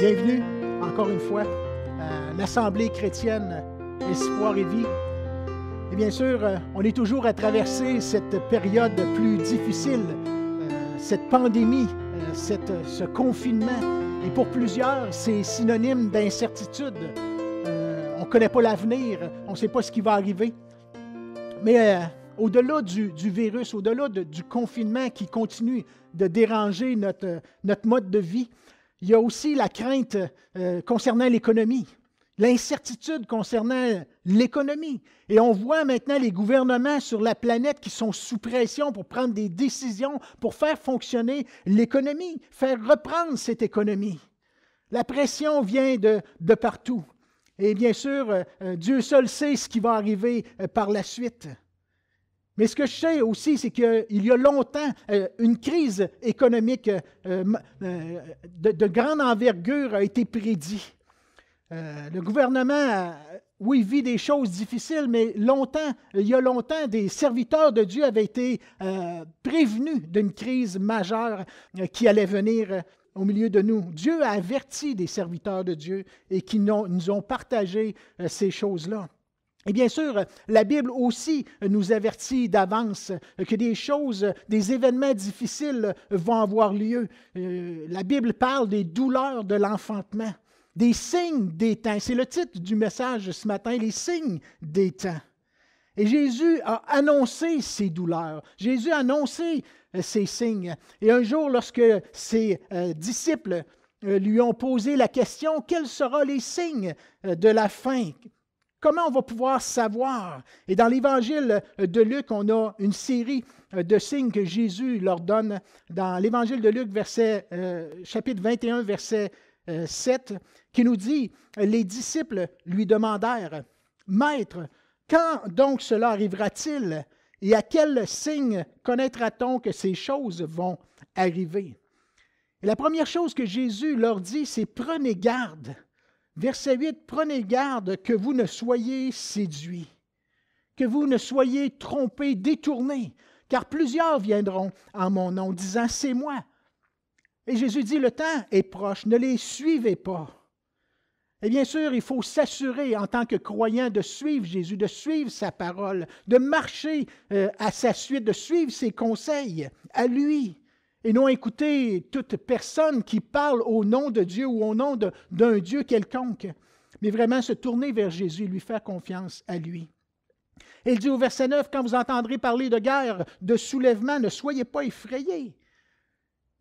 Bienvenue, encore une fois, à l'Assemblée chrétienne Espoir et Vie. Et bien sûr, on est toujours à traverser cette période plus difficile, cette pandémie, ce confinement. Et pour plusieurs, c'est synonyme d'incertitude. On ne connaît pas l'avenir, on ne sait pas ce qui va arriver. Mais au-delà du virus, au-delà du confinement qui continue de déranger notre mode de vie, il y a aussi la crainte concernant l'économie, l'incertitude concernant l'économie. Et on voit maintenant les gouvernements sur la planète qui sont sous pression pour prendre des décisions, pour faire fonctionner l'économie, faire reprendre cette économie. La pression vient de partout. Et bien sûr, Dieu seul sait ce qui va arriver par la suite. Mais ce que je sais aussi, c'est qu'il y a longtemps, une crise économique de grande envergure a été prédite. Le gouvernement, oui, vit des choses difficiles, mais il y a longtemps, des serviteurs de Dieu avaient été prévenus d'une crise majeure qui allait venir au milieu de nous. Dieu a averti des serviteurs de Dieu et qui nous ont partagé ces choses-là. Et bien sûr, la Bible aussi nous avertit d'avance que des événements difficiles vont avoir lieu. La Bible parle des douleurs de l'enfantement, des signes des temps. C'est le titre du message ce matin, les signes des temps. Et Jésus a annoncé ces douleurs. Jésus a annoncé ces signes. Et un jour, lorsque ses disciples lui ont posé la question, quels seront les signes de la fin? Comment on va pouvoir savoir? Et dans l'Évangile de Luc, on a une série de signes que Jésus leur donne. Dans l'Évangile de Luc, chapitre 21, verset 7, qui nous dit, les disciples lui demandèrent, « Maître, quand donc cela arrivera-t-il? Et à quel signe connaîtra-t-on que ces choses vont arriver? » Et la première chose que Jésus leur dit, c'est « Prenez garde ». Verset 8, « Prenez garde que vous ne soyez séduits, que vous ne soyez trompés, détournés, car plusieurs viendront en mon nom, disant, c'est moi. » Et Jésus dit, le temps est proche, ne les suivez pas. Et bien sûr, il faut s'assurer en tant que croyant de suivre Jésus, de suivre sa parole, de marcher à sa suite, de suivre ses conseils à lui. Et non écouter toute personne qui parle au nom de Dieu ou au nom d'un Dieu quelconque, mais vraiment se tourner vers Jésus et lui faire confiance à lui. Et il dit au verset 9, « Quand vous entendrez parler de guerre, de soulèvement, ne soyez pas effrayés. »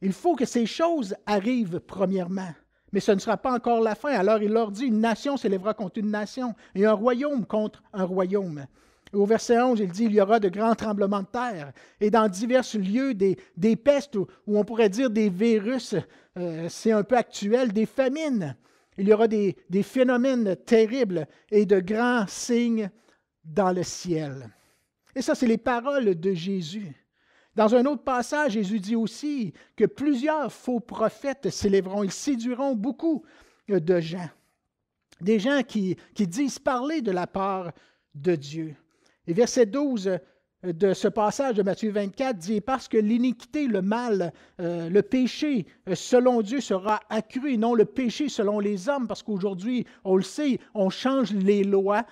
Il faut que ces choses arrivent premièrement, mais ce ne sera pas encore la fin. Alors il leur dit, « Une nation s'élèvera contre une nation et un royaume contre un royaume. » Au verset 11, il dit, il y aura de grands tremblements de terre et dans divers lieux des pestes ou on pourrait dire des virus, c'est un peu actuel, des famines. Il y aura des phénomènes terribles et de grands signes dans le ciel. Et ça, c'est les paroles de Jésus. Dans un autre passage, Jésus dit aussi que plusieurs faux prophètes s'élèveront. Ils séduiront beaucoup de gens. Des gens qui disent parler de la part de Dieu. Et verset 12 de ce passage de Matthieu 24 dit « Parce que l'iniquité, le mal, le péché selon Dieu sera accru et non le péché selon les hommes. » Parce qu'aujourd'hui, on le sait, on change les lois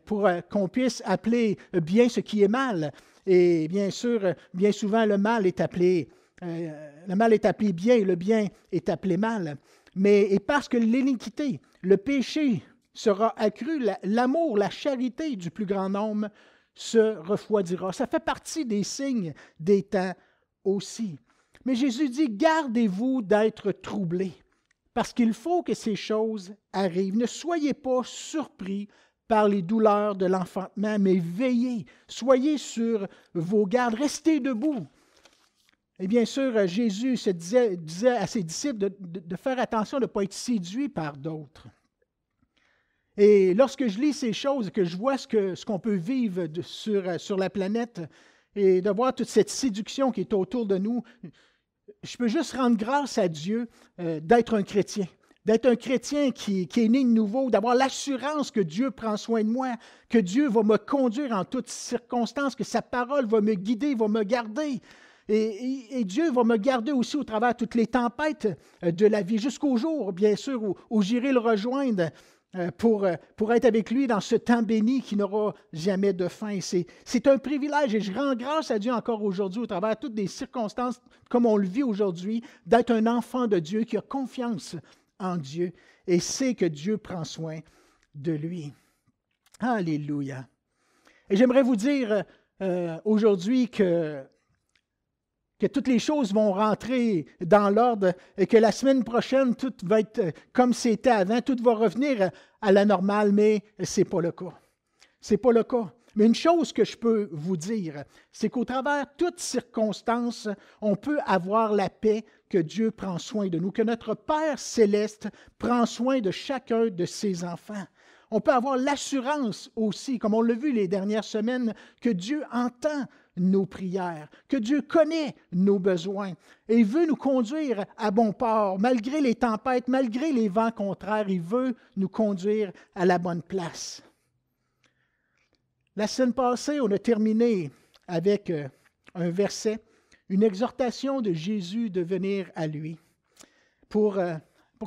pour qu'on puisse appeler bien ce qui est mal. Et bien sûr, bien souvent, le mal est appelé bien et le bien est appelé mal. Et parce que l'iniquité, le péché sera accru, l'amour, la charité du plus grand nombre se refroidira. Ça fait partie des signes des temps aussi. Mais Jésus dit, gardez-vous d'être troublés, parce qu'il faut que ces choses arrivent. Ne soyez pas surpris par les douleurs de l'enfantement, mais veillez, soyez sur vos gardes, restez debout. Et bien sûr, Jésus disait à ses disciples de faire attention de ne pas être séduits par d'autres. Et lorsque je lis ces choses, que je vois ce qu'on peut vivre sur la planète et de voir toute cette séduction qui est autour de nous, je peux juste rendre grâce à Dieu d'être un chrétien. D'être un chrétien qui est né de nouveau, d'avoir l'assurance que Dieu prend soin de moi, que Dieu va me conduire en toutes circonstances, que sa parole va me guider, va me garder. Et Dieu va me garder aussi au travers de toutes les tempêtes de la vie, jusqu'au jour, bien sûr, où j'irai le rejoindre pour être avec lui dans ce temps béni qui n'aura jamais de fin. C'est un privilège et je rends grâce à Dieu encore aujourd'hui, au travers de toutes les circonstances, comme on le vit aujourd'hui, d'être un enfant de Dieu qui a confiance en Dieu et sait que Dieu prend soin de lui. Alléluia. Et j'aimerais vous dire aujourd'hui que toutes les choses vont rentrer dans l'ordre et que la semaine prochaine, tout va être comme c'était avant, tout va revenir à la normale, mais ce n'est pas le cas. Ce n'est pas le cas. Mais une chose que je peux vous dire, c'est qu'au travers de toutes circonstances, on peut avoir la paix que Dieu prend soin de nous, que notre Père céleste prend soin de chacun de ses enfants. On peut avoir l'assurance aussi, comme on l'a vu les dernières semaines, que Dieu entend nos prières, que Dieu connaît nos besoins et il veut nous conduire à bon port. Malgré les tempêtes, malgré les vents contraires, il veut nous conduire à la bonne place. La semaine passée, on a terminé avec un verset, une exhortation de Jésus de venir à lui pour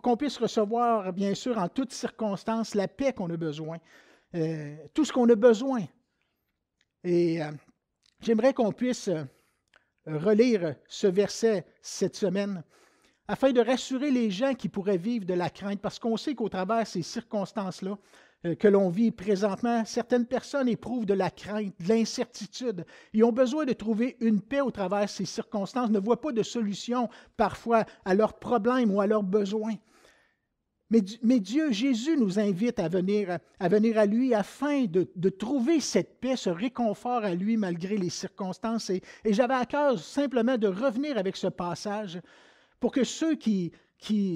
qu'on puisse recevoir, bien sûr, en toutes circonstances, la paix qu'on a besoin, tout ce qu'on a besoin. Et j'aimerais qu'on puisse relire ce verset cette semaine afin de rassurer les gens qui pourraient vivre de la crainte, parce qu'on sait qu'au travers de ces circonstances-là que l'on vit présentement, certaines personnes éprouvent de la crainte, de l'incertitude. Ils ont besoin de trouver une paix au travers de ces circonstances, ne voient pas de solution parfois à leurs problèmes ou à leurs besoins. Mais Dieu, Jésus nous invite à venir à lui afin de trouver cette paix, ce réconfort à lui malgré les circonstances. Et j'avais à cœur simplement de revenir avec ce passage pour que ceux qui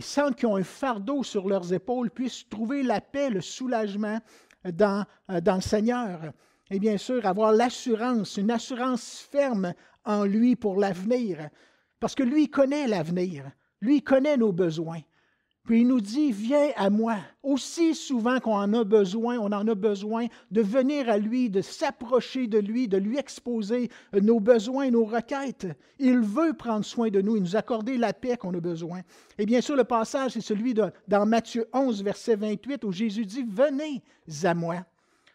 sentent qu'ils ont un fardeau sur leurs épaules puissent trouver la paix, le soulagement dans le Seigneur. Et bien sûr, avoir l'assurance, une assurance ferme en lui pour l'avenir. Parce que lui connaît l'avenir, lui connaît nos besoins. Puis il nous dit, viens à moi. Aussi souvent qu'on en a besoin, on en a besoin de venir à lui, de s'approcher de lui exposer nos besoins, nos requêtes. Il veut prendre soin de nous et nous accorder la paix qu'on a besoin. Et bien sûr, le passage, c'est celui dans Matthieu 11, verset 28, où Jésus dit, venez à moi.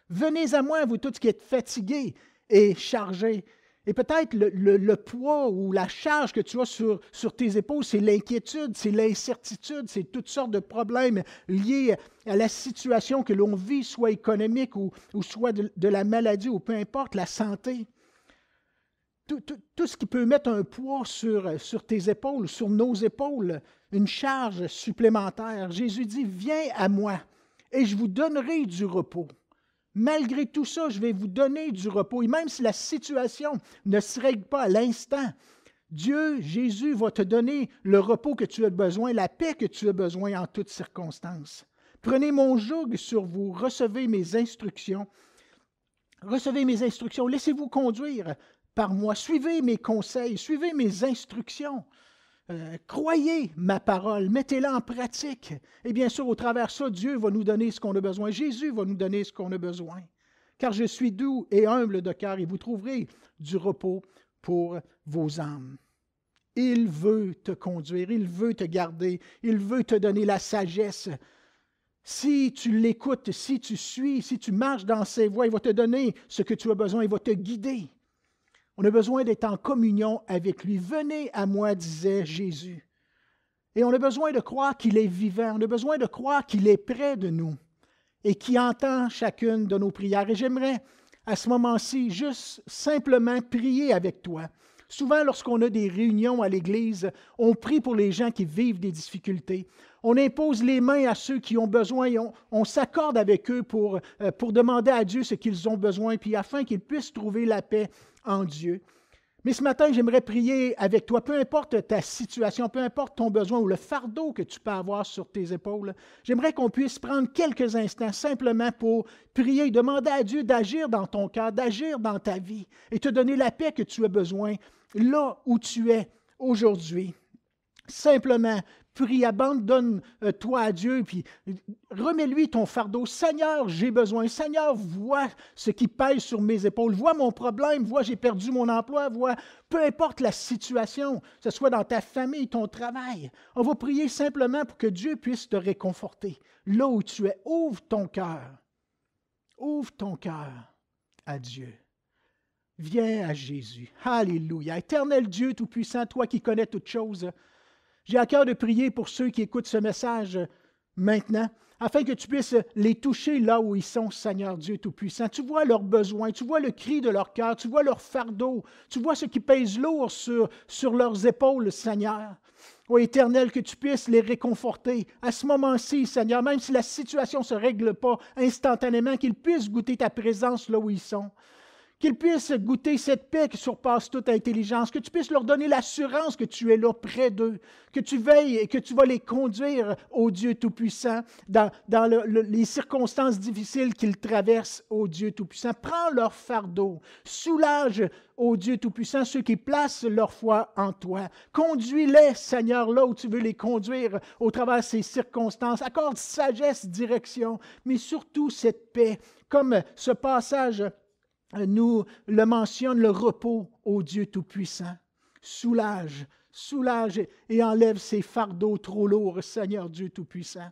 Venez à moi, vous tous qui êtes fatigués et chargés. Et peut-être le poids ou la charge que tu as sur tes épaules, c'est l'inquiétude, c'est l'incertitude, c'est toutes sortes de problèmes liés à la situation que l'on vit, soit économique ou soit de la maladie ou peu importe, la santé. Tout ce qui peut mettre un poids sur tes épaules, sur nos épaules, une charge supplémentaire. Jésus dit, viens à moi et je vous donnerai du repos. Malgré tout ça, je vais vous donner du repos. Et même si la situation ne se règle pas à l'instant, Dieu, Jésus, va te donner le repos que tu as besoin, la paix que tu as besoin en toutes circonstances. Prenez mon joug sur vous, recevez mes instructions. Recevez mes instructions, laissez-vous conduire par moi. Suivez mes conseils, suivez mes instructions. Croyez ma parole, mettez-la en pratique. Et bien sûr, au travers de ça, Dieu va nous donner ce qu'on a besoin. Jésus va nous donner ce qu'on a besoin. Car je suis doux et humble de cœur et vous trouverez du repos pour vos âmes. Il veut te conduire, il veut te garder, il veut te donner la sagesse. Si tu l'écoutes, si tu suis, si tu marches dans ses voies, il va te donner ce que tu as besoin, il va te guider. On a besoin d'être en communion avec lui. Venez à moi, disait Jésus. Et on a besoin de croire qu'il est vivant. On a besoin de croire qu'il est près de nous et qu'il entend chacune de nos prières. Et j'aimerais, à ce moment-ci, juste simplement prier avec toi. Souvent, lorsqu'on a des réunions à l'Église, on prie pour les gens qui vivent des difficultés. On impose les mains à ceux qui ont besoin et on s'accorde avec eux pour demander à Dieu ce qu'ils ont besoin, puis afin qu'ils puissent trouver la paix en Dieu. Mais ce matin, j'aimerais prier avec toi, peu importe ta situation, peu importe ton besoin ou le fardeau que tu peux avoir sur tes épaules, j'aimerais qu'on puisse prendre quelques instants simplement pour prier, demander à Dieu d'agir dans ton cœur, d'agir dans ta vie et te donner la paix que tu as besoin là où tu es aujourd'hui. Simplement Prie, abandonne-toi à Dieu, puis remets-lui ton fardeau. Seigneur, j'ai besoin. Seigneur, vois ce qui pèse sur mes épaules. Vois mon problème. Vois, j'ai perdu mon emploi. Vois, peu importe la situation, que ce soit dans ta famille, ton travail. On va prier simplement pour que Dieu puisse te réconforter. Là où tu es, ouvre ton cœur. Ouvre ton cœur à Dieu. Viens à Jésus. Alléluia. Éternel Dieu Tout-Puissant, toi qui connais toutes choses, j'ai à cœur de prier pour ceux qui écoutent ce message maintenant, afin que tu puisses les toucher là où ils sont, Seigneur Dieu Tout-Puissant. Tu vois leurs besoins, tu vois le cri de leur cœur, tu vois leur fardeau, tu vois ce qui pèse lourd sur leurs épaules, Seigneur. Ô Éternel, que tu puisses les réconforter à ce moment-ci, Seigneur, même si la situation ne se règle pas instantanément, qu'ils puissent goûter ta présence là où ils sont. Qu'ils puissent goûter cette paix qui surpasse toute intelligence, que tu puisses leur donner l'assurance que tu es là près d'eux, que tu veilles et que tu vas les conduire, ô Dieu Tout-Puissant, dans les circonstances difficiles qu'ils traversent, ô Dieu Tout-Puissant. Prends leur fardeau, soulage, ô Dieu Tout-Puissant, ceux qui placent leur foi en toi. Conduis-les, Seigneur, là où tu veux les conduire au travers de ces circonstances. Accorde sagesse, direction, mais surtout cette paix, comme ce passage nous le mentionne, le repos au Dieu Tout-Puissant. Soulage et enlève ces fardeaux trop lourds, Seigneur Dieu Tout-Puissant.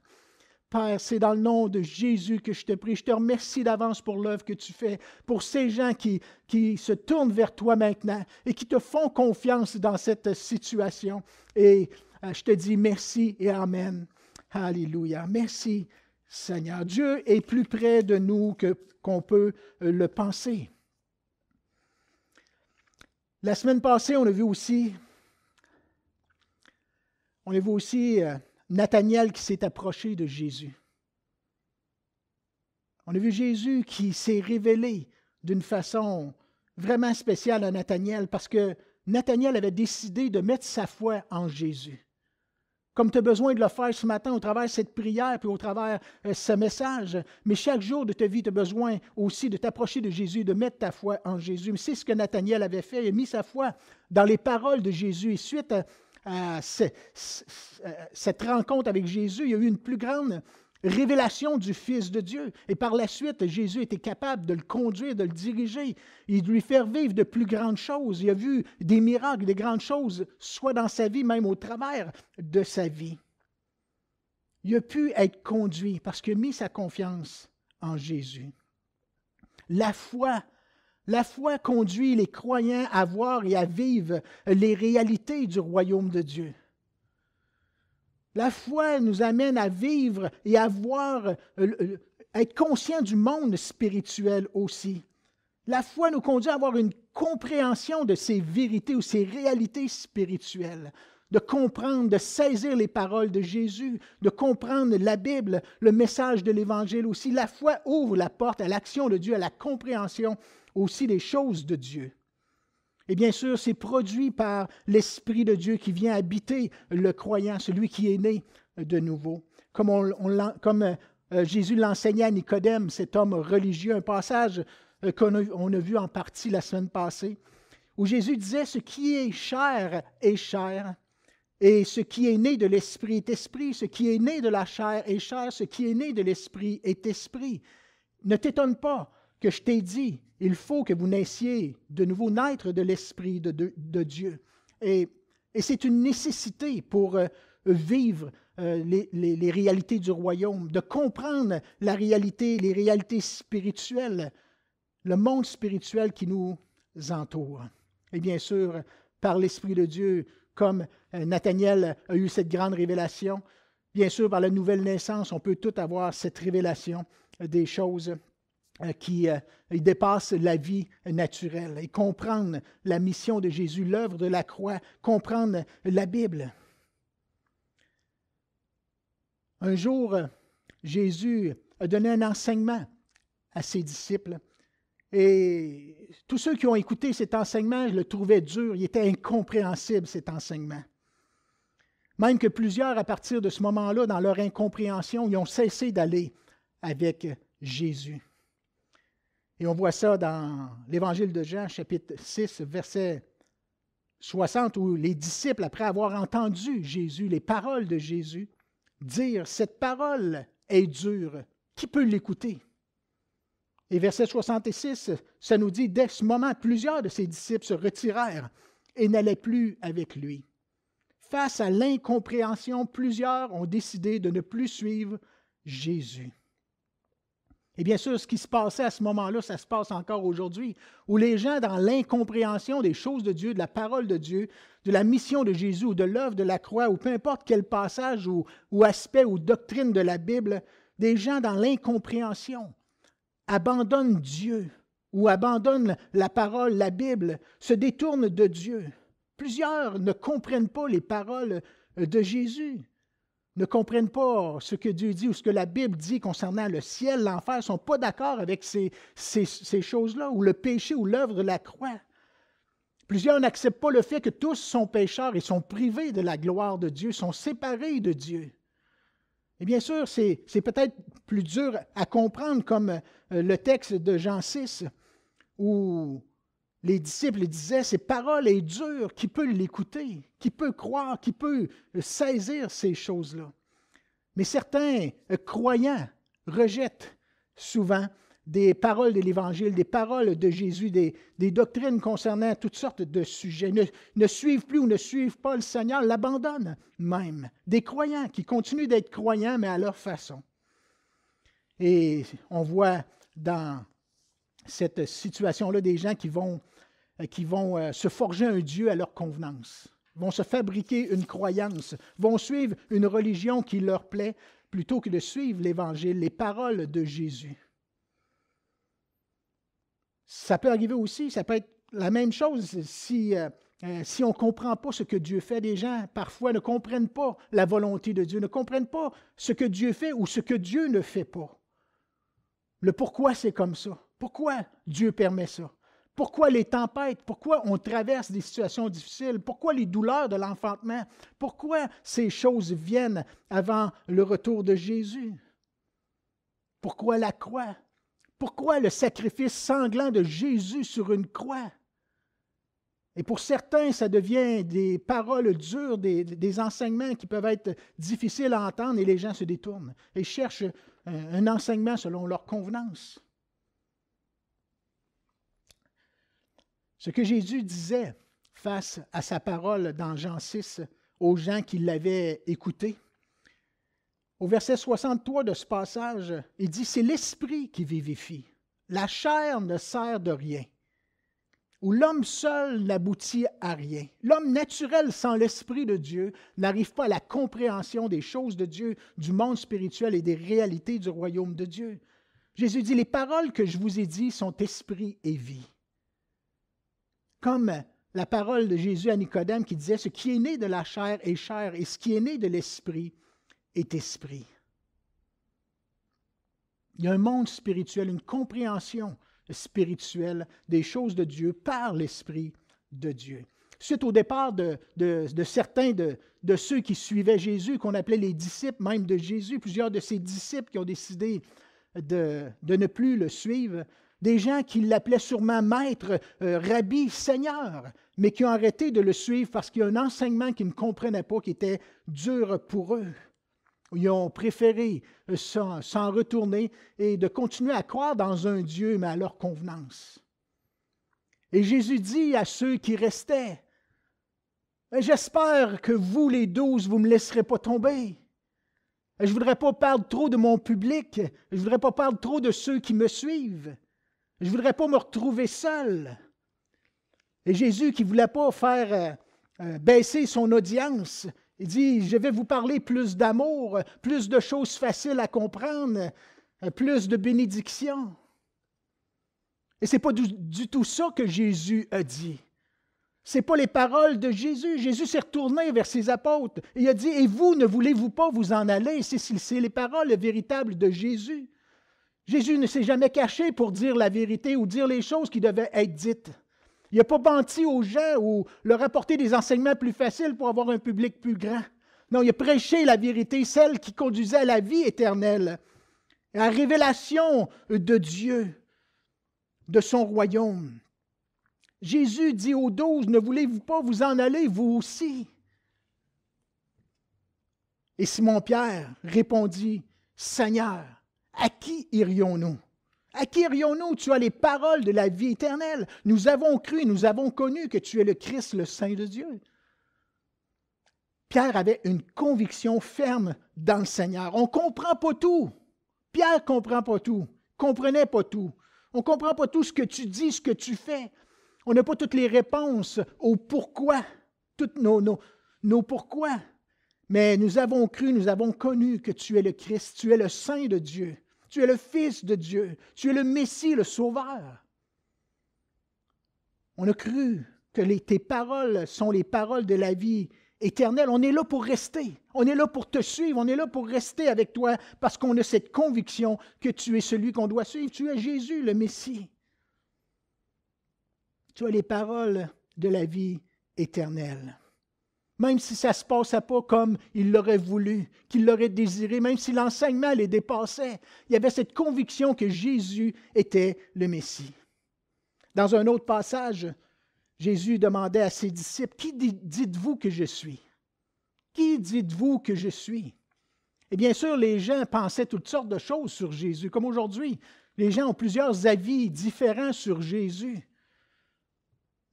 Père, c'est dans le nom de Jésus que je te prie. Je te remercie d'avance pour l'œuvre que tu fais, pour ces gens qui se tournent vers toi maintenant et qui te font confiance dans cette situation. Et je te dis merci et amen. Alléluia. Merci, Seigneur. Dieu est plus près de nous qu'on peut le penser. La semaine passée, on a vu aussi Nathanaël qui s'est approché de Jésus. On a vu Jésus qui s'est révélé d'une façon vraiment spéciale à Nathanaël parce que Nathanaël avait décidé de mettre sa foi en Jésus. Comme tu as besoin de le faire ce matin au travers de cette prière puis au travers de ce message. Mais chaque jour de ta vie, tu as besoin aussi de t'approcher de Jésus, de mettre ta foi en Jésus. C'est ce que Nathanaël avait fait. Il a mis sa foi dans les paroles de Jésus. Et suite à cette rencontre avec Jésus, il y a eu une plus grande révélation du Fils de Dieu. Et par la suite, Jésus était capable de le conduire, de le diriger et de lui faire vivre de plus grandes choses. Il a vu des miracles, des grandes choses, soit dans sa vie, même au travers de sa vie. Il a pu être conduit parce qu'il a mis sa confiance en Jésus. La foi conduit les croyants à voir et à vivre les réalités du royaume de Dieu. La foi nous amène à vivre et à voir, être conscient du monde spirituel aussi. La foi nous conduit à avoir une compréhension de ces vérités ou ces réalités spirituelles, de comprendre, de saisir les paroles de Jésus, de comprendre la Bible, le message de l'Évangile aussi. La foi ouvre la porte à l'action de Dieu, à la compréhension aussi des choses de Dieu. Et bien sûr, c'est produit par l'Esprit de Dieu qui vient habiter le croyant, celui qui est né de nouveau. Comme Jésus l'enseignait à Nicodème, cet homme religieux, un passage qu'on a vu en partie la semaine passée, où Jésus disait « Ce qui est chair, et ce qui est né de l'Esprit est esprit, ce qui est né de la chair est chair, ce qui est né de l'Esprit est esprit. » Ne t'étonne pas que je t'ai dit, il faut que vous naissiez de nouveau, naître de l'Esprit de Dieu. Et c'est une nécessité pour vivre les réalités du royaume, de comprendre la réalité, les réalités spirituelles, le monde spirituel qui nous entoure. Et bien sûr, par l'Esprit de Dieu, comme Nathanaël a eu cette grande révélation, bien sûr, par la nouvelle naissance, on peut tout avoir cette révélation des choses qui dépasse la vie naturelle et comprendre la mission de Jésus, l'œuvre de la croix, comprendre la Bible. Un jour, Jésus a donné un enseignement à ses disciples et tous ceux qui ont écouté cet enseignement le trouvaient dur, il était incompréhensible cet enseignement. Même que plusieurs, à partir de ce moment-là, dans leur incompréhension, ils ont cessé d'aller avec Jésus. Et on voit ça dans l'Évangile de Jean, chapitre 6, verset 60, où les disciples, après avoir entendu Jésus, les paroles de Jésus, dire « Cette parole est dure, qui peut l'écouter ?» Et verset 66, ça nous dit « Dès ce moment, plusieurs de ses disciples se retirèrent et n'allaient plus avec lui. » Face à l'incompréhension, plusieurs ont décidé de ne plus suivre Jésus. Et bien sûr, ce qui se passait à ce moment-là, ça se passe encore aujourd'hui, où les gens, dans l'incompréhension des choses de Dieu, de la parole de Dieu, de la mission de Jésus ou de l'œuvre de la croix, ou peu importe quel passage ou aspect ou doctrine de la Bible, des gens dans l'incompréhension abandonnent Dieu ou abandonnent la parole, la Bible, se détournent de Dieu. Plusieurs ne comprennent pas les paroles de Jésus, ne comprennent pas ce que Dieu dit ou ce que la Bible dit concernant le ciel, l'enfer, ne sont pas d'accord avec ces choses-là, ou le péché ou l'œuvre de la croix. Plusieurs n'acceptent pas le fait que tous sont pécheurs et sont privés de la gloire de Dieu, sont séparés de Dieu. Et bien sûr, c'est peut-être plus dur à comprendre comme le texte de Jean 6, où les disciples disaient, ces paroles sont dures, qui peut l'écouter, qui peut croire, qui peut saisir ces choses-là. Mais certains croyants rejettent souvent des paroles de l'Évangile, des paroles de Jésus, des doctrines concernant toutes sortes de sujets, ne suivent plus ou ne suivent pas le Seigneur, l'abandonnent même. Des croyants qui continuent d'être croyants, mais à leur façon. Et on voit dans cette situation-là des gens qui vont se forger un Dieu à leur convenance, vont se fabriquer une croyance, vont suivre une religion qui leur plaît plutôt que de suivre l'Évangile, les paroles de Jésus. Ça peut arriver aussi, ça peut être la même chose si on ne comprend pas ce que Dieu fait. Des gens, parfois, ne comprennent pas la volonté de Dieu, ne comprennent pas ce que Dieu fait ou ce que Dieu ne fait pas. Le pourquoi c'est comme ça. Pourquoi Dieu permet ça? Pourquoi les tempêtes? Pourquoi on traverse des situations difficiles? Pourquoi les douleurs de l'enfantement? Pourquoi ces choses viennent avant le retour de Jésus? Pourquoi la croix? Pourquoi le sacrifice sanglant de Jésus sur une croix? Et pour certains, ça devient des paroles dures, des enseignements qui peuvent être difficiles à entendre et les gens se détournent et cherchent un enseignement selon leur convenance. Ce que Jésus disait face à sa parole dans Jean 6 aux gens qui l'avaient écouté, au verset 63 de ce passage, il dit « C'est l'esprit qui vivifie. La chair ne sert de rien. Où l'homme seul n'aboutit à rien. L'homme naturel sans l'Esprit de Dieu n'arrive pas à la compréhension des choses de Dieu, du monde spirituel et des réalités du royaume de Dieu. » Jésus dit « Les paroles que je vous ai dites sont esprit et vie. » Comme la parole de Jésus à Nicodème qui disait « Ce qui est né de la chair est chair et ce qui est né de l'esprit est esprit. » Il y a un monde spirituel, une compréhension spirituelle des choses de Dieu par l'Esprit de Dieu. Suite au départ de certains de ceux qui suivaient Jésus, qu'on appelait les disciples même de Jésus, plusieurs de ces disciples qui ont décidé de ne plus le suivre, des gens qui l'appelaient sûrement maître, rabbi, seigneur, mais qui ont arrêté de le suivre parce qu'il y a un enseignement qu'ils ne comprenaient pas, qui était dur pour eux. Ils ont préféré s'en retourner et de continuer à croire dans un Dieu, mais à leur convenance. Et Jésus dit à ceux qui restaient, « J'espère que vous, les 12, vous ne me laisserez pas tomber. Je ne voudrais pas perdre trop de mon public. Je ne voudrais pas perdre trop de ceux qui me suivent. Je ne voudrais pas me retrouver seul. » Et Jésus, qui ne voulait pas faire baisser son audience, il dit, je vais vous parler plus d'amour, plus de choses faciles à comprendre, plus de bénédictions. Et ce n'est pas du tout ça que Jésus a dit. Ce n'est pas les paroles de Jésus. Jésus s'est retourné vers ses apôtres et il a dit, et vous, ne voulez-vous pas vous en aller? C'est les paroles véritables de Jésus. Jésus ne s'est jamais caché pour dire la vérité ou dire les choses qui devaient être dites. Il n'a pas menti aux gens ou leur apporté des enseignements plus faciles pour avoir un public plus grand. Non, il a prêché la vérité, celle qui conduisait à la vie éternelle, à la révélation de Dieu, de son royaume. Jésus dit aux 12, ne voulez-vous pas vous en aller, vous aussi? Et Simon-Pierre répondit, Seigneur, à qui irions-nous? À qui irions-nous? Tu as les paroles de la vie éternelle. Nous avons cru, nous avons connu que tu es le Christ, le Saint de Dieu. Pierre avait une conviction ferme dans le Seigneur. On ne comprend pas tout. Pierre ne comprend pas tout, comprenait pas tout. On ne comprend pas tout ce que tu dis, ce que tu fais. On n'a pas toutes les réponses au pourquoi, toutes nos pourquoi. Mais nous avons cru, nous avons connu que tu es le Christ, tu es le Saint de Dieu, tu es le Fils de Dieu, tu es le Messie, le Sauveur. On a cru que tes paroles sont les paroles de la vie éternelle. On est là pour rester, on est là pour te suivre, on est là pour rester avec toi parce qu'on a cette conviction que tu es celui qu'on doit suivre, tu es Jésus, le Messie. Tu as les paroles de la vie éternelle. Même si ça ne se passait pas comme il l'aurait voulu, qu'il l'aurait désiré, même si l'enseignement les dépassait, il y avait cette conviction que Jésus était le Messie. Dans un autre passage, Jésus demandait à ses disciples, « Qui dites-vous que je suis? Qui dites-vous que je suis? » Et bien sûr, les gens pensaient toutes sortes de choses sur Jésus, comme aujourd'hui. Les gens ont plusieurs avis différents sur Jésus.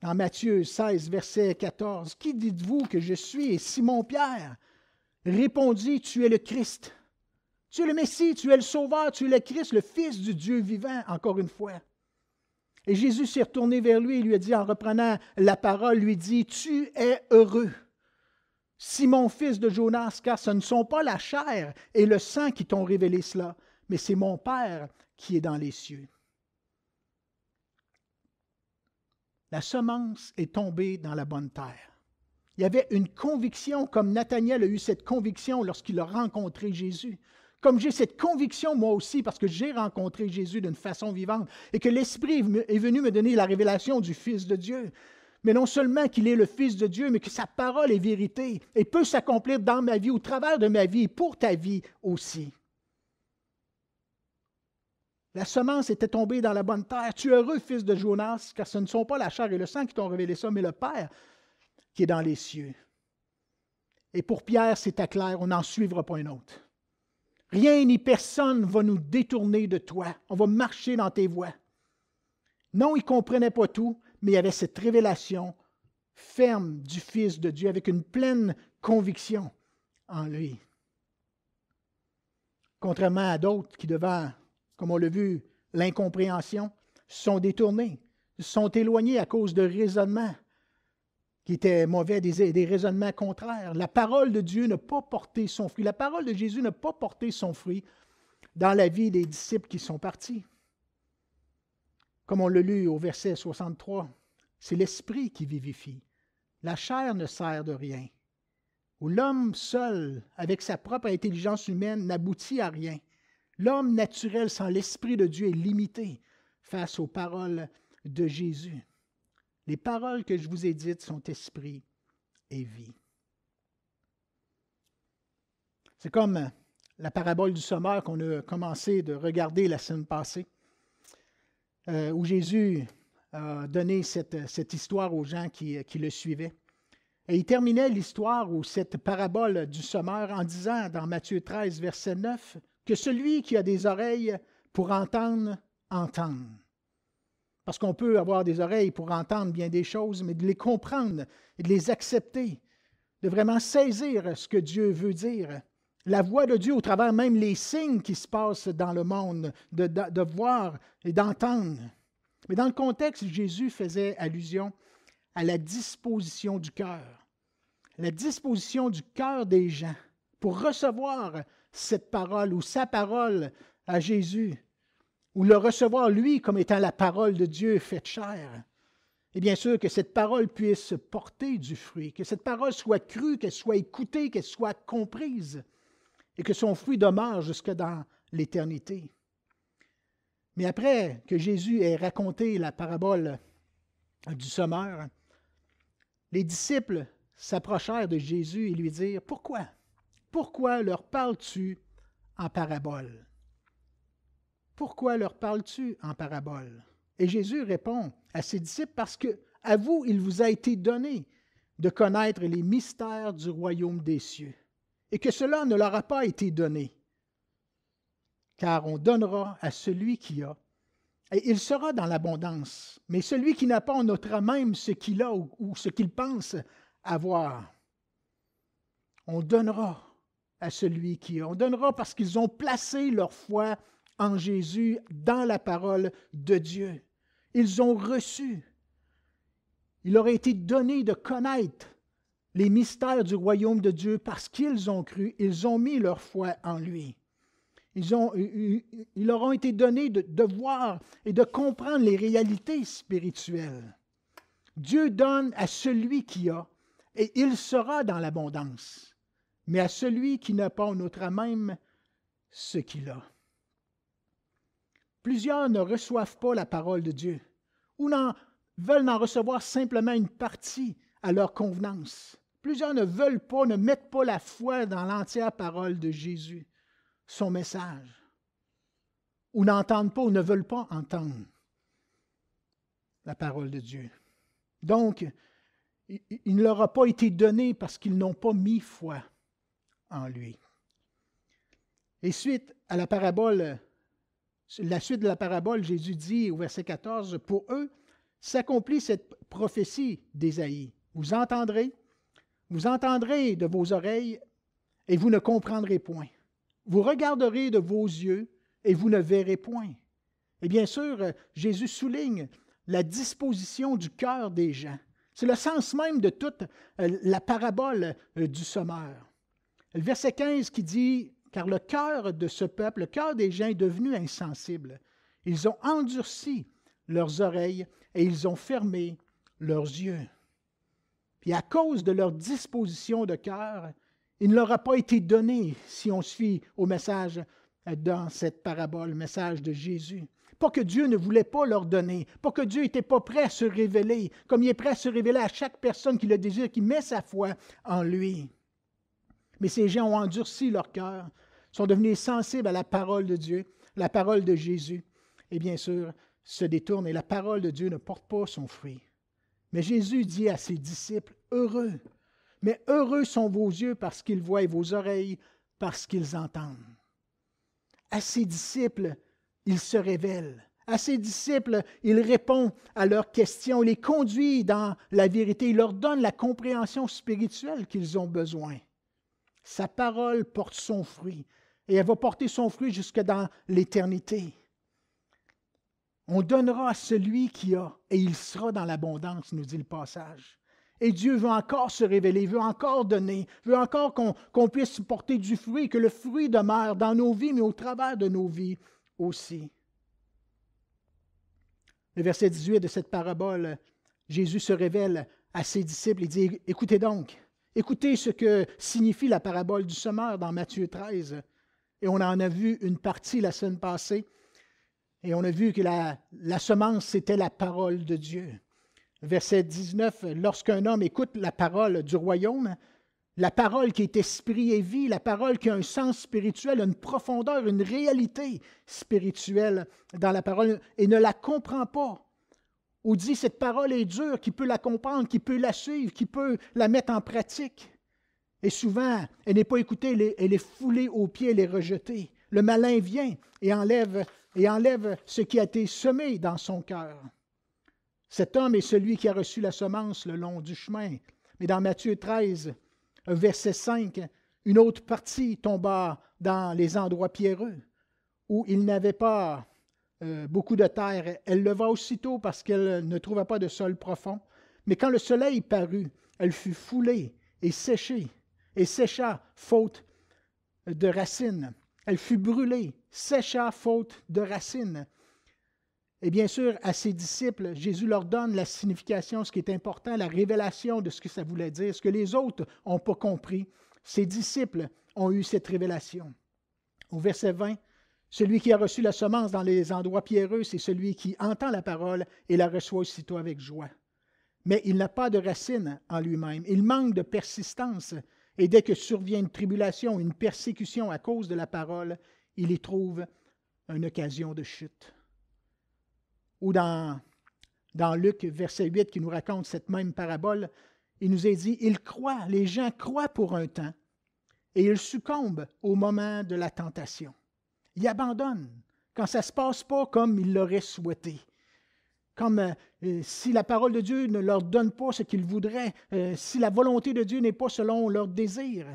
Dans Matthieu 16, verset 14, « Qui dites-vous que je suis? » Et Simon-Pierre répondit, « Tu es le Christ. Tu es le Messie, tu es le Sauveur, tu es le Christ, le Fils du Dieu vivant, encore une fois. » Et Jésus s'est retourné vers lui et lui a dit, en reprenant la parole, lui dit, « Tu es heureux, Simon, fils de Jonas, car ce ne sont pas la chair et le sang qui t'ont révélé cela, mais c'est mon Père qui est dans les cieux. » La semence est tombée dans la bonne terre. Il y avait une conviction, comme Nathanaël a eu cette conviction lorsqu'il a rencontré Jésus. Comme j'ai cette conviction moi aussi, parce que j'ai rencontré Jésus d'une façon vivante, et que l'Esprit est venu me donner la révélation du Fils de Dieu. Mais non seulement qu'il est le Fils de Dieu, mais que sa parole est vérité et peut s'accomplir dans ma vie, au travers de ma vie, et pour ta vie aussi. La semence était tombée dans la bonne terre. Tu es heureux, fils de Jonas, car ce ne sont pas la chair et le sang qui t'ont révélé ça, mais le Père qui est dans les cieux. Et pour Pierre, c'était clair, on n'en suivra pas un autre. Rien ni personne va nous détourner de toi. On va marcher dans tes voies. Non, il ne comprenait pas tout, mais il y avait cette révélation ferme du Fils de Dieu avec une pleine conviction en lui. Contrairement à d'autres qui, devant, comme on l'a vu, l'incompréhension, se sont détournés, se sont éloignés à cause de raisonnements qui étaient mauvais, des raisonnements contraires. La parole de Dieu n'a pas porté son fruit. La parole de Jésus n'a pas porté son fruit dans la vie des disciples qui sont partis. Comme on l'a lu au verset 63, c'est l'Esprit qui vivifie. La chair ne sert de rien. Où l'homme seul, avec sa propre intelligence humaine, n'aboutit à rien. L'homme naturel sans l'Esprit de Dieu est limité face aux paroles de Jésus. Les paroles que je vous ai dites sont esprit et vie. C'est comme la parabole du sommeur qu'on a commencé de regarder la semaine passée, où Jésus a donné cette histoire aux gens qui le suivaient. Et il terminait l'histoire ou cette parabole du sommeur en disant dans Matthieu 13, verset 9, que celui qui a des oreilles pour entendre, entende. Parce qu'on peut avoir des oreilles pour entendre bien des choses, mais de les comprendre et de les accepter, de vraiment saisir ce que Dieu veut dire. La voix de Dieu au travers même les signes qui se passent dans le monde, de voir et d'entendre. Mais dans le contexte, Jésus faisait allusion à la disposition du cœur. La disposition du cœur des gens pour recevoir cette parole ou sa parole à Jésus, ou le recevoir lui comme étant la parole de Dieu faite chair. Et bien sûr que cette parole puisse porter du fruit, que cette parole soit crue, qu'elle soit écoutée, qu'elle soit comprise, et que son fruit demeure jusque dans l'éternité. Mais après que Jésus ait raconté la parabole du sommeur, les disciples s'approchèrent de Jésus et lui dirent, « Pourquoi? Pourquoi leur parles-tu en parabole? Pourquoi leur parles-tu en parabole? » Et Jésus répond à ses disciples, « Parce que à vous, il vous a été donné de connaître les mystères du royaume des cieux, et que cela ne leur a pas été donné, car on donnera à celui qui a, et il sera dans l'abondance. Mais celui qui n'a pas, on notera même ce qu'il a ou ce qu'il pense avoir. On donnera à celui qui a. On donnera parce qu'ils ont placé leur foi en Jésus dans la parole de Dieu. Ils ont reçu. Il leur a été donné de connaître les mystères du royaume de Dieu parce qu'ils ont cru, ils ont mis leur foi en lui. Il leur a été donné de voir et de comprendre les réalités spirituelles. Dieu donne à celui qui a, et il sera dans l'abondance. Mais à celui qui n'a pas, on notera même ce qu'il a. Plusieurs ne reçoivent pas la parole de Dieu ou veulent en recevoir simplement une partie à leur convenance. Plusieurs ne veulent pas, ne mettent pas la foi dans l'entière parole de Jésus, son message, ou n'entendent pas ou ne veulent pas entendre la parole de Dieu. Donc, il ne leur a pas été donné parce qu'ils n'ont pas mis foi en lui. Et suite à la parabole, la suite de la parabole, Jésus dit au verset 14, « Pour eux, s'accomplit cette prophétie d'Ésaïe. Vous entendrez de vos oreilles, et vous ne comprendrez point. Vous regarderez de vos yeux, et vous ne verrez point. » Et bien sûr, Jésus souligne la disposition du cœur des gens. C'est le sens même de toute la parabole du sommeur. Le verset 15 qui dit, « Car le cœur de ce peuple, le cœur des gens est devenu insensible. Ils ont endurci leurs oreilles et ils ont fermé leurs yeux. » Puis à cause de leur disposition de cœur, il ne leur a pas été donné, si on suit au message dans cette parabole, le message de Jésus. Pas que Dieu ne voulait pas leur donner, pas que Dieu n'était pas prêt à se révéler, comme il est prêt à se révéler à chaque personne qui le désire, qui met sa foi en lui. Mais ces gens ont endurci leur cœur, sont devenus sensibles à la parole de Dieu, la parole de Jésus, et bien sûr, se détournent et la parole de Dieu ne porte pas son fruit. Mais Jésus dit à ses disciples, « Heureux, mais heureux sont vos yeux parce qu'ils voient et vos oreilles parce qu'ils entendent. » À ses disciples, il se révèle. À ses disciples, il répond à leurs questions, il les conduit dans la vérité, il leur donne la compréhension spirituelle qu'ils ont besoin. Sa parole porte son fruit et elle va porter son fruit jusque dans l'éternité. On donnera à celui qui a et il sera dans l'abondance, nous dit le passage. Et Dieu veut encore se révéler, veut encore donner, veut encore qu'on puisse porter du fruit, que le fruit demeure dans nos vies, mais au travers de nos vies aussi. Le verset 18 de cette parabole, Jésus se révèle à ses disciples et dit, « Écoutez donc, écoutez ce que signifie la parabole du semeur dans Matthieu 13. » Et on en a vu une partie la semaine passée. Et on a vu que la semence, c'était la parole de Dieu. Verset 19, « Lorsqu'un homme écoute la parole du royaume, la parole qui est esprit et vie, la parole qui a un sens spirituel, une profondeur, une réalité spirituelle dans la parole, et ne la comprend pas, ou dit cette parole est dure, qui peut la comprendre, qui peut la suivre, qui peut la mettre en pratique. Et souvent, elle n'est pas écoutée, elle est foulée aux pieds, elle est rejetée. Le malin vient et enlève ce qui a été semé dans son cœur. Cet homme est celui qui a reçu la semence le long du chemin. Mais dans Matthieu 13, verset 5, une autre partie tomba dans les endroits pierreux, où il n'avait pas beaucoup de terre. Elle leva aussitôt parce qu'elle ne trouva pas de sol profond. Mais quand le soleil parut, elle fut foulée et sécha, faute de racines. Elle fut brûlée, sécha, faute de racines. Et bien sûr, à ses disciples, Jésus leur donne la signification, ce qui est important, la révélation de ce que ça voulait dire, ce que les autres n'ont pas compris. Ses disciples ont eu cette révélation. Au verset 20, « Celui qui a reçu la semence dans les endroits pierreux, c'est celui qui entend la parole et la reçoit aussitôt avec joie. Mais il n'a pas de racine en lui-même. Il manque de persistance. Et dès que survient une tribulation, une persécution à cause de la parole, il y trouve une occasion de chute. » Ou dans dans Luc, verset 8, qui nous raconte cette même parabole, il nous est dit, ils croient, les gens croient pour un temps, et ils succombent au moment de la tentation. Ils abandonnent quand ça ne se passe pas comme ils l'auraient souhaité. Comme si la parole de Dieu ne leur donne pas ce qu'ils voudraient, si la volonté de Dieu n'est pas selon leur désir.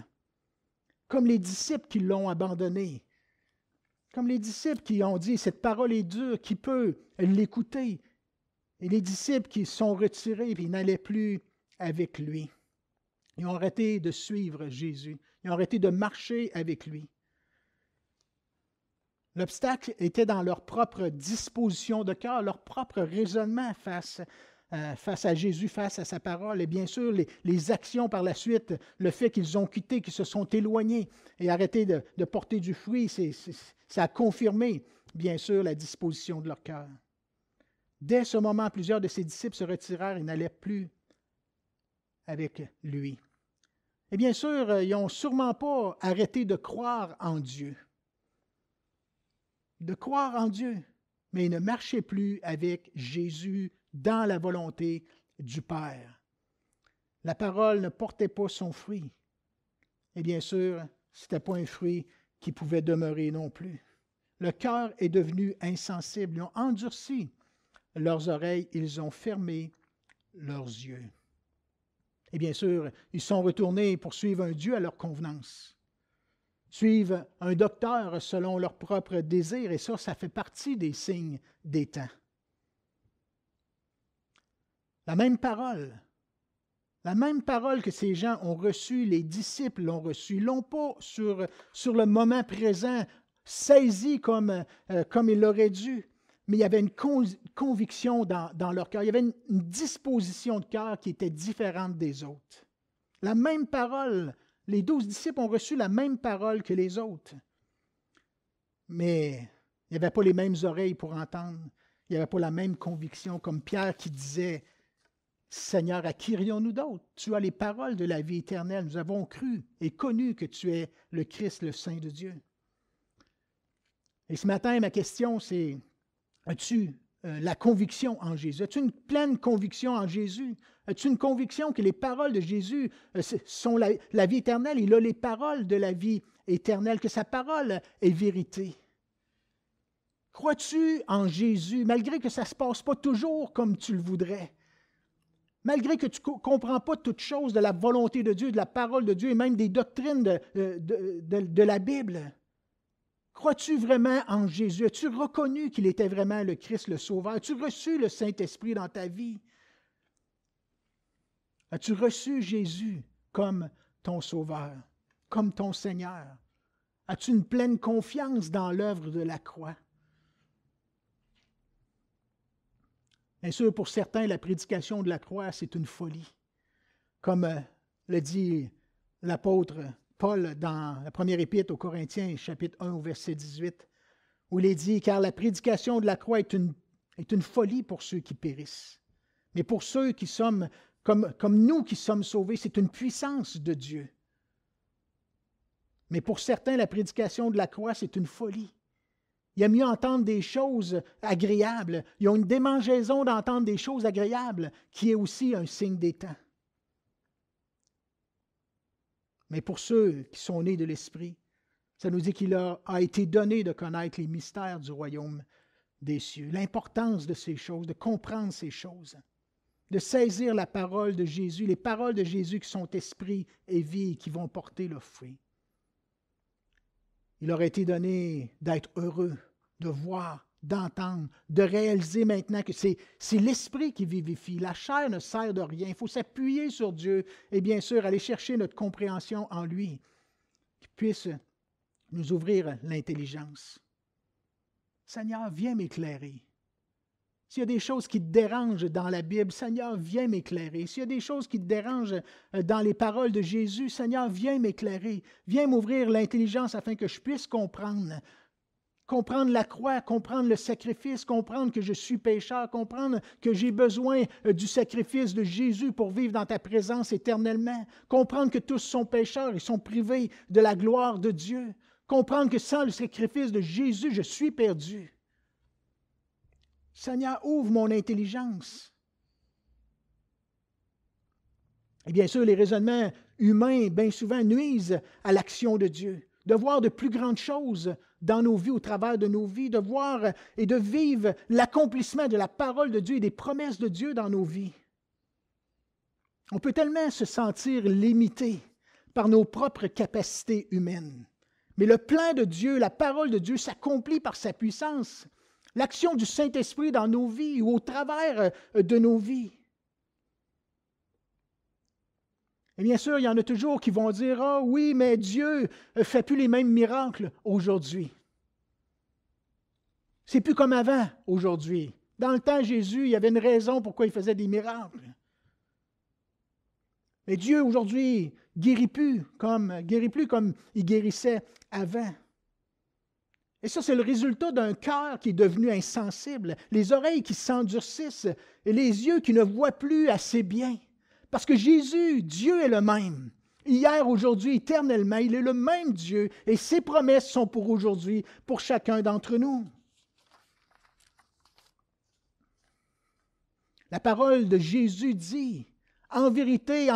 Comme les disciples qui l'ont abandonné. Comme les disciples qui ont dit, cette parole est dure, qui peut l'écouter? Et les disciples qui sont retirés et ils n'allaient plus avec lui. Ils ont arrêté de suivre Jésus. Ils ont arrêté de marcher avec lui. L'obstacle était dans leur propre disposition de cœur, leur propre raisonnement face à Jésus, face à sa parole. Et bien sûr, les actions par la suite, le fait qu'ils ont quitté, qu'ils se sont éloignés et arrêté de porter du fruit, ça a confirmé, bien sûr, la disposition de leur cœur. Dès ce moment, plusieurs de ses disciples se retirèrent et n'allaient plus avec lui. Et bien sûr, ils n'ont sûrement pas arrêté de croire en Dieu. De croire en Dieu, mais ils ne marchaient plus avec Jésus dans la volonté du Père. La parole ne portait pas son fruit. Et bien sûr, ce n'était pas un fruit qui pouvait demeurer non plus. Le cœur est devenu insensible. Ils ont endurci leurs oreilles, ils ont fermé leurs yeux. Et bien sûr, ils sont retournés pour suivre un Dieu à leur convenance. Suivre un docteur selon leur propre désir, et ça fait partie des signes des temps. La même parole que ces gens ont reçue, les disciples l'ont reçue, ils l'ont pas sur le moment présent, saisi comme il l'aurait dû, mais il y avait une conviction dans leur cœur, il y avait une disposition de cœur qui était différente des autres. La même parole. Les 12 disciples ont reçu la même parole que les autres. Mais il n'y avait pas les mêmes oreilles pour entendre. Il n'y avait pas la même conviction, comme Pierre qui disait, « Seigneur, à qui irions-nous d'autre? Tu as les paroles de la vie éternelle. Nous avons cru et connu que tu es le Christ, le Saint de Dieu. » Et ce matin, ma question, c'est, as-tu la conviction en Jésus? As-tu une pleine conviction en Jésus? As-tu une conviction que les paroles de Jésus sont la vie éternelle? Il a les paroles de la vie éternelle, que sa parole est vérité. Crois-tu en Jésus, malgré que ça ne se passe pas toujours comme tu le voudrais? Malgré que tu ne comprends pas toutes choses de la volonté de Dieu, de la parole de Dieu et même des doctrines de la Bible? Crois-tu vraiment en Jésus? As-tu reconnu qu'il était vraiment le Christ, le Sauveur? As-tu reçu le Saint-Esprit dans ta vie? As-tu reçu Jésus comme ton Sauveur, comme ton Seigneur? As-tu une pleine confiance dans l'œuvre de la croix? Bien sûr, pour certains, la prédication de la croix, c'est une folie. Comme le dit l'apôtre Paul dans la première épître aux Corinthiens, chapitre 1, au verset 18, où il est dit « Car la prédication de la croix est une folie pour ceux qui périssent. Mais pour ceux qui sommes, comme nous qui sommes sauvés, c'est une puissance de Dieu. Mais pour certains, la prédication de la croix, c'est une folie. Il aiment mieux entendre des choses agréables. Ils ont une démangeaison d'entendre des choses agréables, qui est aussi un signe des temps. Mais pour ceux qui sont nés de l'Esprit, ça nous dit qu'il leur a été donné de connaître les mystères du royaume des cieux, l'importance de ces choses, de comprendre ces choses, de saisir la parole de Jésus, les paroles de Jésus qui sont esprit et vie et qui vont porter le fruit. Il leur a été donné d'être heureux, de voir, d'entendre, de réaliser maintenant que c'est l'Esprit qui vivifie. La chair ne sert de rien. Il faut s'appuyer sur Dieu et bien sûr aller chercher notre compréhension en lui, qui puisse nous ouvrir l'intelligence. Seigneur, viens m'éclairer. S'il y a des choses qui te dérangent dans la Bible, Seigneur, viens m'éclairer. S'il y a des choses qui te dérangent dans les paroles de Jésus, Seigneur, viens m'éclairer. Viens m'ouvrir l'intelligence afin que je puisse comprendre la croix, comprendre le sacrifice, comprendre que je suis pécheur, comprendre que j'ai besoin du sacrifice de Jésus pour vivre dans ta présence éternellement, comprendre que tous sont pécheurs et sont privés de la gloire de Dieu, comprendre que sans le sacrifice de Jésus, je suis perdu. Seigneur, ouvre mon intelligence. Et bien sûr, les raisonnements humains, bien souvent, nuisent à l'action de Dieu. De voir de plus grandes choses dans nos vies, au travers de nos vies, de voir et de vivre l'accomplissement de la parole de Dieu et des promesses de Dieu dans nos vies. On peut tellement se sentir limité par nos propres capacités humaines. Mais le plan de Dieu, la parole de Dieu s'accomplit par sa puissance. L'action du Saint-Esprit dans nos vies ou au travers de nos vies. Et bien sûr, il y en a toujours qui vont dire « Ah oui, mais Dieu ne fait plus les mêmes miracles aujourd'hui. » C'est plus comme avant aujourd'hui. Dans le temps de Jésus, il y avait une raison pourquoi il faisait des miracles. Mais Dieu aujourd'hui guérit plus comme il guérissait avant. Et ça, c'est le résultat d'un cœur qui est devenu insensible, les oreilles qui s'endurcissent et les yeux qui ne voient plus assez bien. Parce que Jésus, Dieu est le même. Hier, aujourd'hui, éternellement, il est le même Dieu et ses promesses sont pour aujourd'hui, pour chacun d'entre nous. La parole de Jésus dit, en vérité,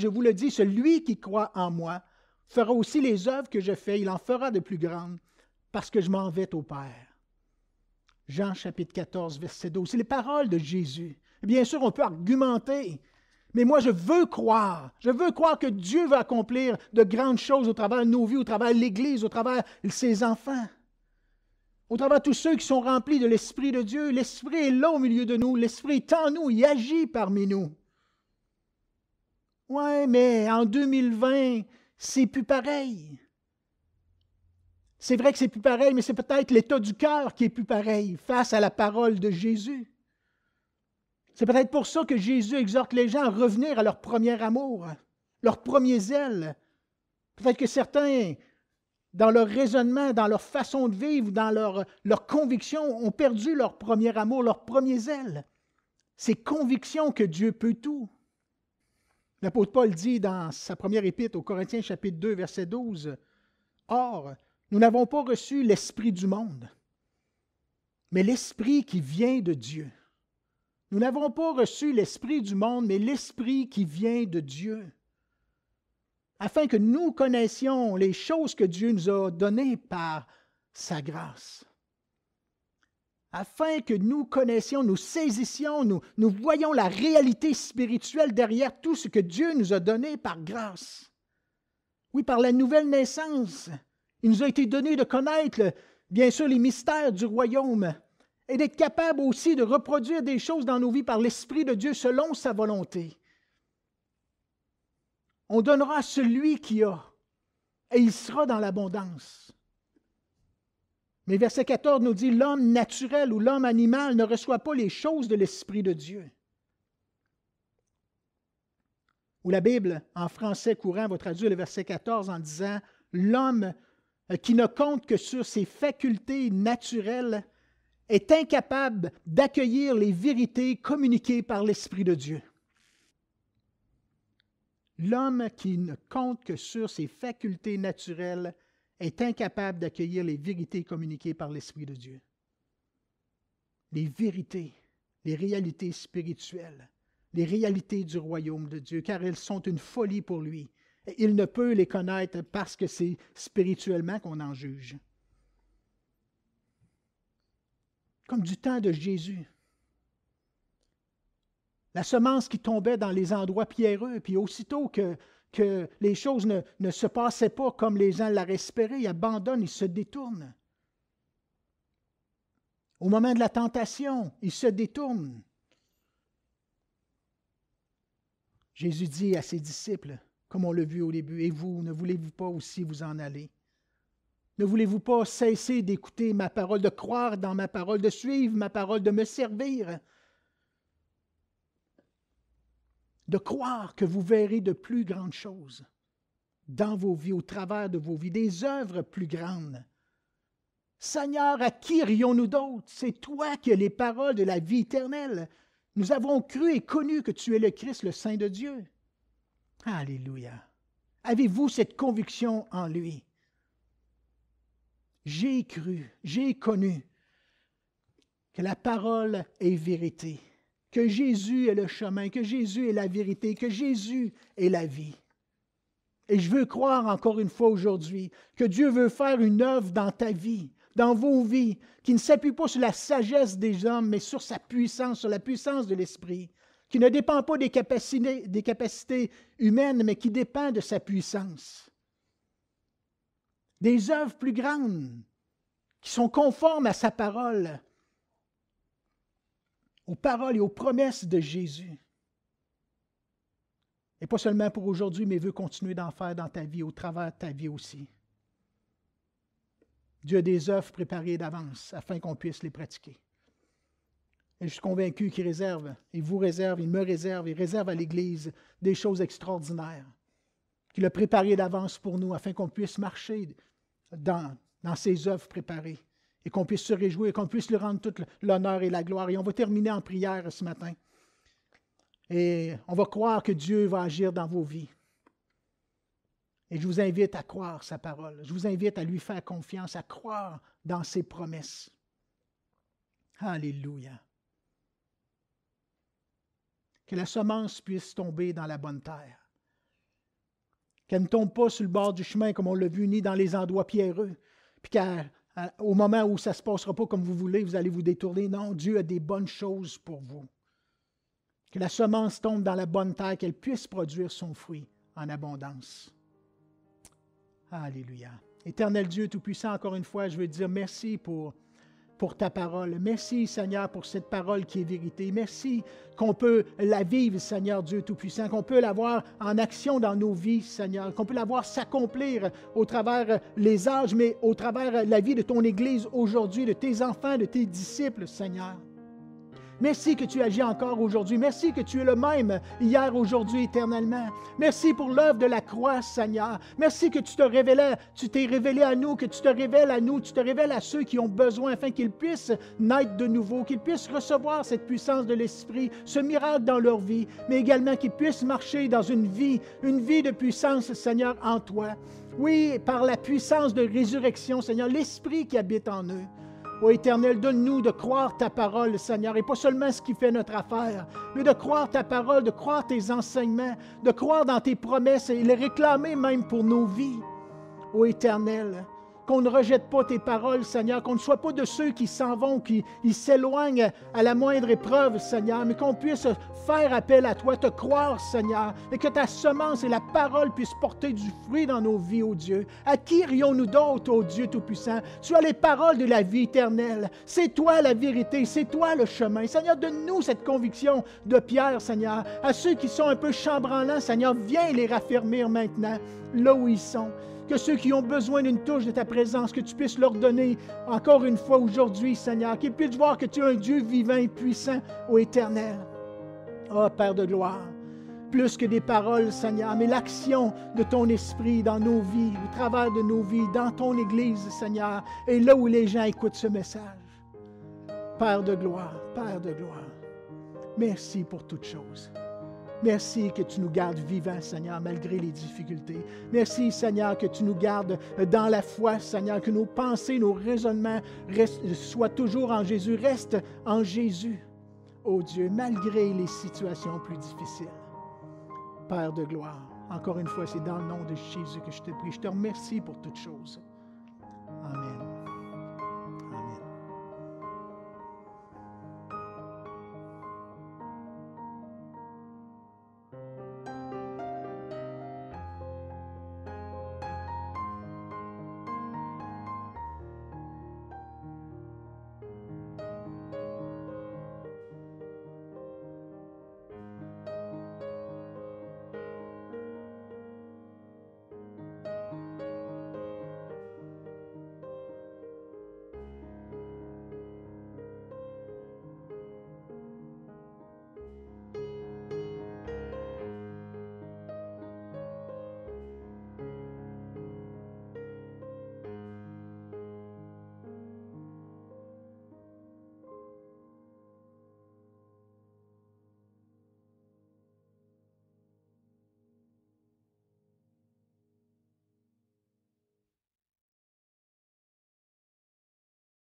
je vous le dis, celui qui croit en moi fera aussi les œuvres que je fais, il en fera de plus grandes, parce que je m'en vais au Père. Jean chapitre 14, verset 12. C'est les paroles de Jésus. Bien sûr, on peut argumenter, mais moi je veux croire que Dieu va accomplir de grandes choses au travers de nos vies, au travers de l'Église, au travers de ses enfants. Au travers de tous ceux qui sont remplis de l'Esprit de Dieu. L'Esprit est là au milieu de nous, l'Esprit est en nous, il agit parmi nous. Ouais, mais en 2020, c'est plus pareil. C'est vrai que c'est plus pareil, mais c'est peut-être l'état du cœur qui est plus pareil face à la parole de Jésus. C'est peut-être pour ça que Jésus exhorte les gens à revenir à leur premier amour, leur premier zèle. Peut-être que certains, dans leur raisonnement, dans leur façon de vivre, dans leur conviction, ont perdu leur premier amour, leur premier zèle. Ces convictions que Dieu peut tout. L'apôtre Paul dit dans sa première épître aux Corinthiens chapitre 2, verset 12, « Or, nous n'avons pas reçu l'esprit du monde, mais l'esprit qui vient de Dieu. Nous n'avons pas reçu l'esprit du monde, mais l'esprit qui vient de Dieu, afin que nous connaissions les choses que Dieu nous a données par sa grâce. » Afin que nous connaissions, nous saisissions, nous voyons la réalité spirituelle derrière tout ce que Dieu nous a donné par grâce. Oui, par la nouvelle naissance, il nous a été donné de connaître, bien sûr, les mystères du royaume et d'être capable aussi de reproduire des choses dans nos vies par l'Esprit de Dieu selon sa volonté. On donnera à celui qui a, et il sera dans l'abondance. Mais verset 14 nous dit, l'homme naturel ou l'homme animal ne reçoit pas les choses de l'Esprit de Dieu. Ou la Bible, en français courant, va traduire le verset 14 en disant, l'homme qui ne compte que sur ses facultés naturelles est incapable d'accueillir les vérités communiquées par l'Esprit de Dieu. L'homme qui ne compte que sur ses facultés naturelles est incapable d'accueillir les vérités communiquées par l'Esprit de Dieu. Les vérités, les réalités spirituelles, les réalités du royaume de Dieu, car elles sont une folie pour lui. Et il ne peut les connaître parce que c'est spirituellement qu'on en juge. Comme du temps de Jésus. La semence qui tombait dans les endroits pierreux, puis aussitôt que les choses ne se passaient pas comme les gens l'auraient espéré, ils abandonnent, ils se détournent. Au moment de la tentation, ils se détournent. Jésus dit à ses disciples, comme on l'a vu au début, « Et vous, ne voulez-vous pas aussi vous en aller? Ne voulez-vous pas cesser d'écouter ma parole, de croire dans ma parole, de suivre ma parole, de me servir? De croire que vous verrez de plus grandes choses dans vos vies, au travers de vos vies, des œuvres plus grandes. Seigneur, à qui irions-nous d'autres? C'est toi qui as les paroles de la vie éternelle. Nous avons cru et connu que tu es le Christ, le Saint de Dieu. » Alléluia. Avez-vous cette conviction en lui? J'ai cru, j'ai connu que la parole est vérité, que Jésus est le chemin, que Jésus est la vérité, que Jésus est la vie. Et je veux croire encore une fois aujourd'hui que Dieu veut faire une œuvre dans ta vie, dans vos vies, qui ne s'appuie pas sur la sagesse des hommes, mais sur sa puissance, sur la puissance de l'Esprit, qui ne dépend pas des capacités humaines, mais qui dépend de sa puissance. Des œuvres plus grandes, qui sont conformes à sa parole, aux paroles et aux promesses de Jésus. Et pas seulement pour aujourd'hui, mais veut continuer d'en faire dans ta vie, au travers de ta vie aussi. Dieu a des œuvres préparées d'avance afin qu'on puisse les pratiquer. Et je suis convaincu qu'il réserve, il vous réserve, il me réserve, il réserve à l'Église des choses extraordinaires. Qu'il a préparées d'avance pour nous afin qu'on puisse marcher dans ses œuvres préparées et qu'on puisse se réjouir, qu'on puisse lui rendre tout l'honneur et la gloire. Et on va terminer en prière ce matin. Et on va croire que Dieu va agir dans vos vies. Et je vous invite à croire sa parole. Je vous invite à lui faire confiance, à croire dans ses promesses. Alléluia. Que la semence puisse tomber dans la bonne terre. Qu'elle ne tombe pas sur le bord du chemin, comme on l'a vu, ni dans les endroits pierreux. Puis qu'au moment où ça ne se passera pas comme vous voulez, vous allez vous détourner. Non, Dieu a des bonnes choses pour vous. Que la semence tombe dans la bonne terre, qu'elle puisse produire son fruit en abondance. Alléluia. Éternel Dieu Tout-Puissant, encore une fois, je veux dire merci pour ta parole. Merci, Seigneur, pour cette parole qui est vérité. Merci qu'on peut la vivre, Seigneur Dieu Tout-Puissant, qu'on peut la voir en action dans nos vies, Seigneur, qu'on peut la voir s'accomplir au travers les âges, mais au travers la vie de ton Église aujourd'hui, de tes enfants, de tes disciples, Seigneur. Merci que tu agis encore aujourd'hui. Merci que tu es le même hier, aujourd'hui, éternellement. Merci pour l'œuvre de la croix, Seigneur. Merci que tu t'es révélé à nous, que tu te révèles à nous, tu te révèles à ceux qui ont besoin afin qu'ils puissent naître de nouveau, qu'ils puissent recevoir cette puissance de l'Esprit, ce miracle dans leur vie, mais également qu'ils puissent marcher dans une vie de puissance, Seigneur, en toi. Oui, par la puissance de résurrection, Seigneur, l'Esprit qui habite en eux. Ô Éternel, donne-nous de croire ta parole, Seigneur, et pas seulement ce qui fait notre affaire, mais de croire ta parole, de croire tes enseignements, de croire dans tes promesses et les réclamer même pour nos vies. Ô Éternel, qu'on ne rejette pas tes paroles, Seigneur, qu'on ne soit pas de ceux qui s'en vont, qui s'éloignent à la moindre épreuve, Seigneur, mais qu'on puisse faire appel à toi, te croire, Seigneur, et que ta semence et la parole puissent porter du fruit dans nos vies, ô Dieu. À qui irions-nous d'autre, ô Dieu Tout-Puissant? Tu as les paroles de la vie éternelle. C'est toi la vérité, c'est toi le chemin. Seigneur, donne-nous cette conviction de Pierre, Seigneur. À ceux qui sont un peu chambranlants, Seigneur, viens les raffermir maintenant, là où ils sont. Que ceux qui ont besoin d'une touche de ta présence, que tu puisses leur donner encore une fois aujourd'hui, Seigneur, qu'ils puissent voir que tu es un Dieu vivant et puissant, ô Éternel. Ô Père de gloire, plus que des paroles, Seigneur, mais l'action de ton esprit dans nos vies, au travers de nos vies, dans ton Église, Seigneur, et là où les gens écoutent ce message. Père de gloire, merci pour toutes choses. Merci que tu nous gardes vivants, Seigneur, malgré les difficultés. Merci, Seigneur, que tu nous gardes dans la foi, Seigneur, que nos pensées, nos raisonnements soient toujours en Jésus, restent en Jésus, ô Dieu, malgré les situations plus difficiles. Père de gloire, encore une fois, c'est dans le nom de Jésus que je te prie. Je te remercie pour toutes choses.